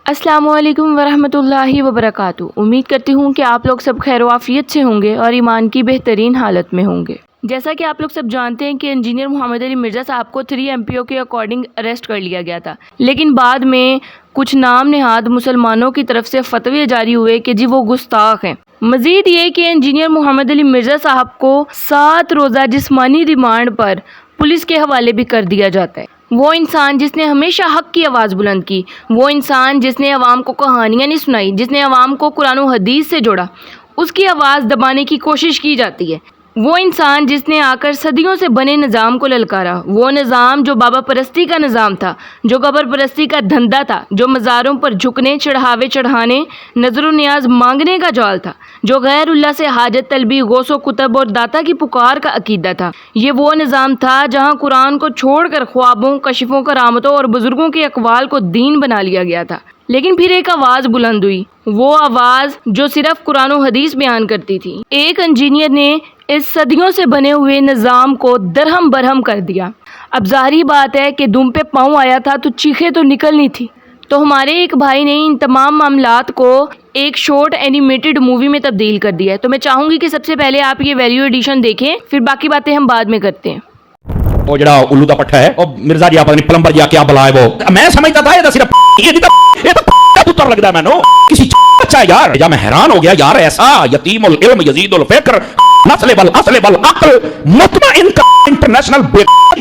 अस्सलाम वालेकुम वरहमतुल्लाहि वबरकातुहू। उम्मीद करती हूँ कि आप लोग सब खैर आफियत से होंगे और ईमान की बेहतरीन हालत में होंगे। जैसा कि आप लोग सब जानते हैं कि इंजीनियर मोहम्मद अली मिर्ज़ा साहब को 3 MPO के अकॉर्डिंग अरेस्ट कर लिया गया था, लेकिन बाद में कुछ नाम नहाद मुसलमानों की तरफ से फतवे जारी हुए कि जी वो गुस्ताख हैं। मज़ीद ये कि इंजीनियर मोहम्मद अली मिर्ज़ा साहब को 7 रोज़ा जिस्मानी रिमांड पर पुलिस के हवाले भी कर दिया जाता है। वो इंसान जिसने हमेशा हक़ की आवाज़ बुलंद की, वो इंसान जिसने अवाम को कहानियाँ नहीं सुनाई, जिसने अवाम को कुरान व हदीस से जोड़ा, उसकी आवाज़ दबाने की कोशिश की जाती है। वो इंसान जिसने आकर सदियों से बने निज़ाम को ललकारा, वो निज़ाम जो बाबा परस्ती का निज़ाम था, जो कब्र परस्ती का धंधा था, जो मज़ारों पर झुकने, चढ़ावे चढ़ाने, नज़र न्याज मांगने का जाल था, जो गैरुल्लाह से हाजत तलबी, गौसो कुतब और दाता की पुकार का अकीदा था। ये वो निज़ाम था जहाँ कुरान को छोड़कर ख्वाबों, कशिफों, करामतों और बुज़ुर्गों के अक़वाल को दीन बना लिया गया था। लेकिन फिर एक आवाज़ बुलंद हुई, वो आवाज़ जो सिर्फ कुरान व हदीस बयान करती थी। एक इंजीनियर ने इस सदियों से बने हुए निज़ाम को दरहम बरहम कर दिया। अब ज़ाहिरी बात है कि दुम पे पाँव आया था तो चीखें तो निकलनी थी। तो हमारे एक भाई ने इन तमाम मामलात को एक शॉर्ट एनिमेटेड मूवी में तब्दील कर दिया है। तो मैं चाहूँगी कि सबसे पहले आप ये वैल्यू एडिशन देखें, फिर बाकी बातें हम बाद में करते हैं। वो जड़ा उल्लू दा पट्ठा है और मिर्जा जी पता नहीं प्लम्बर जी क्या बुलाए वो, मैं समझता था ये तो सिर्फ ये तो पुत्र लगता है मैंने किसी बच्चा यार। या मैं हैरान हो गया यार, ऐसा यतीमुल इल्म यजीदुल फिक्र नस्ल बल असल बल अक्ल मुतमइन इंटरनेशनल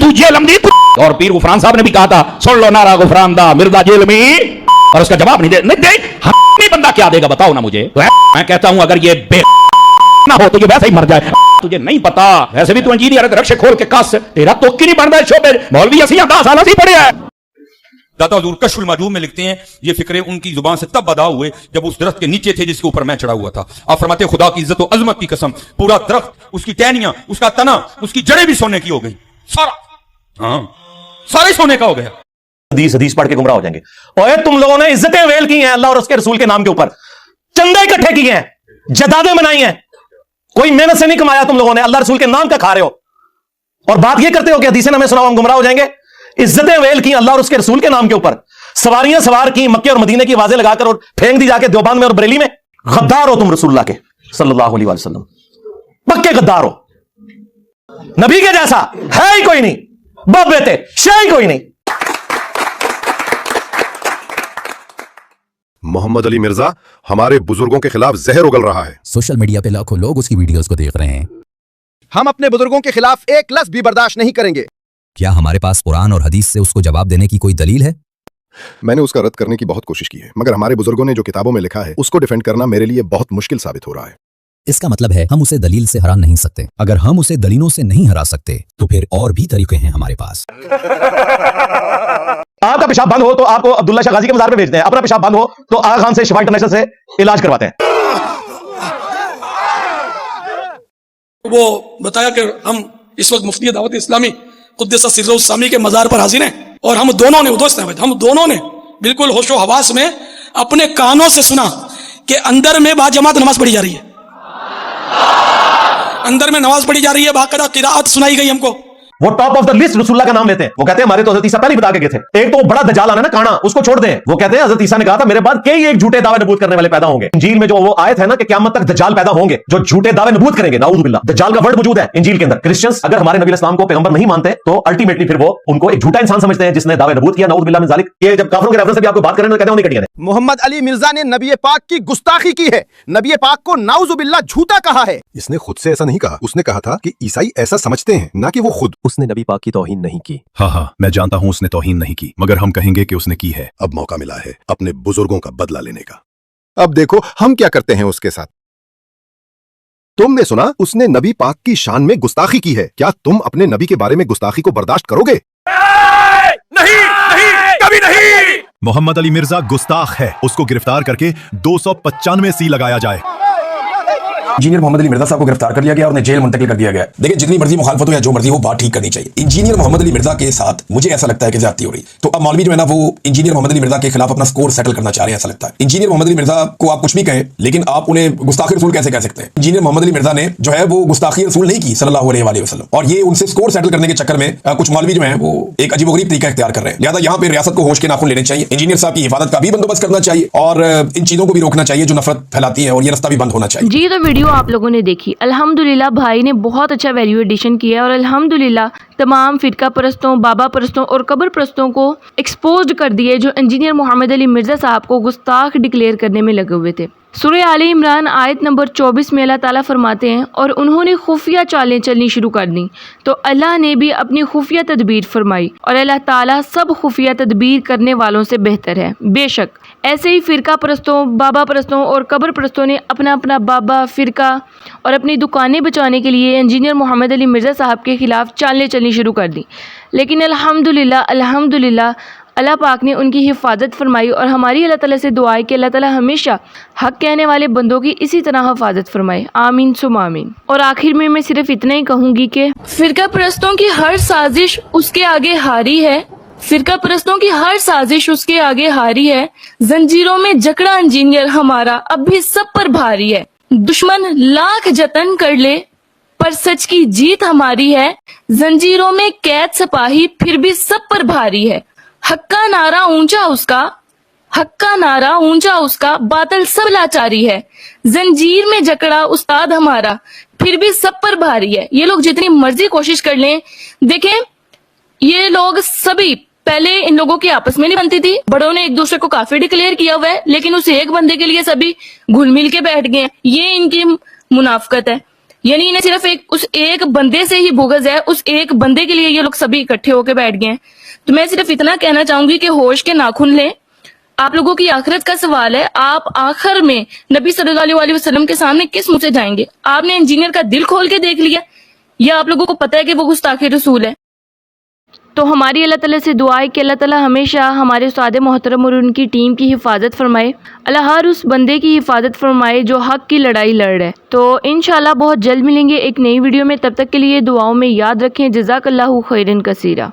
तू जेल में। और पीर गुफरान साहब ने भी कहा था, सुन लो नारा गुफरान दा मिर्जा जेल में, और उसका जवाब नहीं दे हमें बंदा क्या देगा बताओ ना मुझे। तो मैं कहता हूं अगर ये ना हो तो ये वैसे ही मर जाए। तुझे नहीं पता, वैसे भी तू इंजीनियर है, रक्षे खोल के कस, तेरा तो की नहीं बन रहा है शोबे। मौलवी असी 10 साल से पढ़े है। दाता हुजूर कश्फुल माजूब में लिखते हैं, ये फिक्रे उनकी जुबान से तब अदा हुए जब उस दरख्त के नीचे थे जिसके ऊपर मैं चढ़ा हुआ था। आप फरमाते खुदा की इज्जत और अजमत की कसम, पूरा दरख्त, उसकी टहनियां, उसका तना, उसकी जड़ें भी सोने की हो गई, सारे सोने का हो गया। हदीस पढ़ के गुमराह हो जाएंगे। और तुम लोगों ने इज्जतें वेल की हैं अल्लाह और उसके रसूल के नाम के ऊपर, चंदे इकट्ठे किए हैं, जदादें बनाई हैं, कोई मेहनत से नहीं कमाया तुम लोगों ने, अल्लाह रसूल के नाम का खा रहे हो और बात ये करते हो कि हदीसें हमें सुनाओ हम गुमराह हो जाएंगे। इज्जतें वेल की अल्लाह और उसके रसूल के नाम के ऊपर, सवारियां सवार की मक्के और मदीने की आवाजें लगाकर और फेंक दी जाके देवबंद में और बरेली में। गद्दार हो तुम रसूलुल्लाह के सल्लल्लाहु अलैहि वसल्लम, पक्के गद्दार हो। नबी के जैसा है ही कोई नहीं, बाप बेटे शे ही कोई नहीं। मोहम्मद अली मिर्जा हमारे बुजुर्गों के खिलाफ जहर उगल रहा है। सोशल मीडिया पे लाखों लोग उसकी वीडियोस को देख रहे हैं। हम अपने बुजुर्गों के खिलाफ एक लफ्ज भी बर्दाश्त नहीं करेंगे। क्या हमारे पास कुरान और हदीस से उसको जवाब देने की कोई दलील है? मैंने उसका रद्द करने की बहुत कोशिश की है, मगर हमारे बुजुर्गों ने जो किताबों में लिखा है उसको डिफेंड करना मेरे लिए बहुत मुश्किल साबित हो रहा है। इसका मतलब है हम उसे दलील से हरा नहीं सकते। अगर हम उसे दलीलों से नहीं हरा सकते तो फिर और भी तरीके हैं हमारे पास। आपका पेशाब बंद हो तो आपको अब्दुल्ला शाह गाजी के मज़ार पे भेजते हैं, अपना पेशाब बंद हो तो आगा खान से शिफा इंटरनेशनल से इलाज करवाते हैं। वो बताया कि हम इस वक्त मुफ्ती दावत इस्लामी कुद्दस सिर्रुल सामी के मज़ार पर हाजिर हैं और हम दोनों ने बिल्कुल होशो हवास में अपने कानों से सुना कि अंदर में बाजमात नमाज पढ़ी जा रही है, अंदर में नमाज पढ़ी जा रही है, बाकायदा किराअत सुनाई गई हमको। वो टॉप ऑफ द लिस्ट रसूलुल्लाह का नाम लेते हैं। वो कहते हैं हमारे तो हज़रत ईसा पहले बता के गए थे। एक तो बड़ा दज्जाल आना ना काना, उसको छोड़ दें। वो कहते हैं हज़रत ईसा ने कहा था मेरे बाद कई एक झूठे दावे नबूत करने वाले पैदा होंगे। इंजील में जो वो आयत है ना कि क़यामत तक दज्जाल पैदा होंगे जो झूठे दावे नबूत करेंगे, नाऊज़ बिल्लाह। दज्जाल का वर्ड मौजूद है इंजील के अंदर। क्रिश्चियंस अगर हमारे नबी इस्लाम को पैगंबर नहीं मानते तो अल्टीमेटली फिर वो उनको एक झूठा इंसान समझते हैं जिसने दावे नबूत किया, नाऊज़ बिल्लाह मिन ज़ालिक। ये जब काफिरों के रेफरेंस से भी आपको बात करें तो कहते हैं उन्हें कटिया है। मोहम्मद अली मिर्जा ने नबी पाक की गुस्ताखी की है, नबी पाक को नाउज़ु बिल्लाह झूठा कहा है। इसने खुद से ऐसा नहीं कहा, उसने कहा था कि ईसाई ऐसा समझते हैं, ना कि वो खुद। उसने नबी पाक की तौहीन नहीं की। हाँ, मैं जानता हूँ उसने तौहीन नहीं की, मगर हम कहेंगे कि उसने की है। अब मौका मिला है अपने बुजुर्गों का बदला लेने का। अब देखो हम क्या करते हैं उसके साथ। तुमने सुना उसने नबी पाक की शान में गुस्ताखी की है, क्या तुम अपने नबी के बारे में गुस्ताखी को बर्दाश्त करोगे? नहीं, कभी नहीं। मोहम्मद अली मिर्जा गुस्ताख है, उसको गिरफ्तार करके 295 सी लगाया जाए। इंजीनियर मोहम्मद अली मिर्जा साहब को गिरफ्तार कर लिया गया और उन्हें जेल मुंतकिल कर दिया गया। देखिए, जितनी मर्जी मुखालफत हो या जो मर्जी हो, बात ठीक करनी चाहिए। इंजीनियर मोहम्मद अली मिर्जा के साथ मुझे ऐसा लगता है कि ज्यादती हो रही, तो अब मौलवी जो है ना, वो इंजीनियर मोहम्मद अली मिर्जा के खिलाफ अपना स्कोर सेटल करना चाह रहे हैं, ऐसा लगता है। इंजीनियर मोहम्मद अली मिर्जा को आप कुछ भी कहें, लेकिन आप उन्हें गुस्ताखी रसूल कैसे कह सकते हैं? इंजीनियर मोहम्मद अली मिर्जा ने जो है वो गुस्ताखी रसूल नहीं की सल्लल्लाहु अलैहि वसल्लम, और ये उनसे स्कोर सेटल करने के चक्कर में कुछ मौलवी जो है वो एक अजीबोगरीब तरीका इख्तियार कर रहे हैं। लिहाजा यहाँ पे रियासत को होश के नाखून लेने चाहिए, इंजीनियर साहब की हिफाजत का भी बंदोबस्त करना चाहिए और इन चीजों को भी रोकना चाहिए जो नफरत फैलाती है, और ये रास्ता भी बंद होना चाहिए। जी, तो वीडियो आप लोगों ने देखी। अल्हम्दुलिल्लाह भाई ने बहुत अच्छा वैल्यू एडिशन किया और अल्हम्दुलिल्लाह तमाम फिरका परस्तों, बाबा परस्तों और कब्र परस्तों को एक्सपोज कर दिए जो इंजीनियर मोहम्मद अली मिर्जा साहब को गुस्ताख डिक्लेयर करने में लगे हुए थे। सूरह आले इमरान आयत नंबर 24 में अल्लाह ताला फरमाते हैं, और उन्होंने खुफिया चालें चलनी शुरू कर दी तो अल्लाह ने भी अपनी खुफिया तदबीर फरमाई, और अल्लाह ताला सब खुफिया तदबीर करने वालों से बेहतर है। बेशक ऐसे ही फ़िरका परस्तों, बाबा परस्तों और कब्र परस्तों ने अपना अपना बाबा, फ़िरका और अपनी दुकानें बचाने के लिए इंजीनियर मोहम्मद अली मिर्ज़ा साहब के ख़िलाफ़ चालें चलनी शुरू कर दी, लेकिन अल्हम्दुलिल्लाह अल्लाह पाक ने उनकी हिफाजत फरमाई। और हमारी अल्लाह ताला से दुआ है कि अल्लाह ताला हमेशा हक़ कहने वाले बंदों की इसी तरह हिफाजत फरमाए, आमीन सुम आमीन। और आखिर में मैं सिर्फ इतना ही कहूँगी कि फ़िरका परस्तों की हर साजिश उसके आगे हारी है, फ़िरका परस्तों की हर साजिश उसके आगे हारी है। जंजीरों में जकड़ा इंजीनियर हमारा अब भी सब पर भारी है। दुश्मन लाख जतन कर ले पर सच की जीत हमारी है। जंजीरों में कैद सिपाही फिर भी सब पर भारी है। हक का नारा ऊंचा उसका, हक का नारा ऊंचा उसका, बातिल सब लाचारी है। जंजीर में जकड़ा उस्ताद हमारा फिर भी सब पर भारी है। ये लोग जितनी मर्जी कोशिश कर लें, देखें ये लोग सभी, पहले इन लोगों की आपस में नहीं बनती थी, बड़ों ने एक दूसरे को काफी डिक्लेयर किया हुआ है, लेकिन उस एक बंदे के लिए सभी घुल मिल के बैठ गए हैं। ये इनकी मुनाफकत है, यानी इन्हें सिर्फ उस एक बंदे से ही बुग़्ज़ है, उस एक बंदे के लिए ये लोग सभी इकट्ठे होकर बैठ गए हैं। तो मैं सिर्फ इतना कहना चाहूंगी कि होश के नाखून लें। आप लोगों की आखिरत का सवाल है, आप आखिर में नबी सल्लल्लाहु अलैहि वसल्लम के सामने किस मुंह से जाएंगे? आपने इंजीनियर का दिल खोल के देख लिया, या आप लोगों को पता है कि वो गुस्ताखे रसूल है? तो हमारी अल्लाह ताला से दुआ है कि अल्लाह ताला हमेशा हमारे उस्ताद मोहतरम और उनकी टीम की हिफाजत फरमाए। अल्लाह हर उस बंदे की हिफाजत फरमाए जो हक़ की लड़ाई लड़ रहा है। तो इंशाल्लाह बहुत जल्द मिलेंगे एक नई वीडियो में, तब तक के लिए दुआओं में याद रखें। जज़ाकल्लाहु खैरन कसीरा।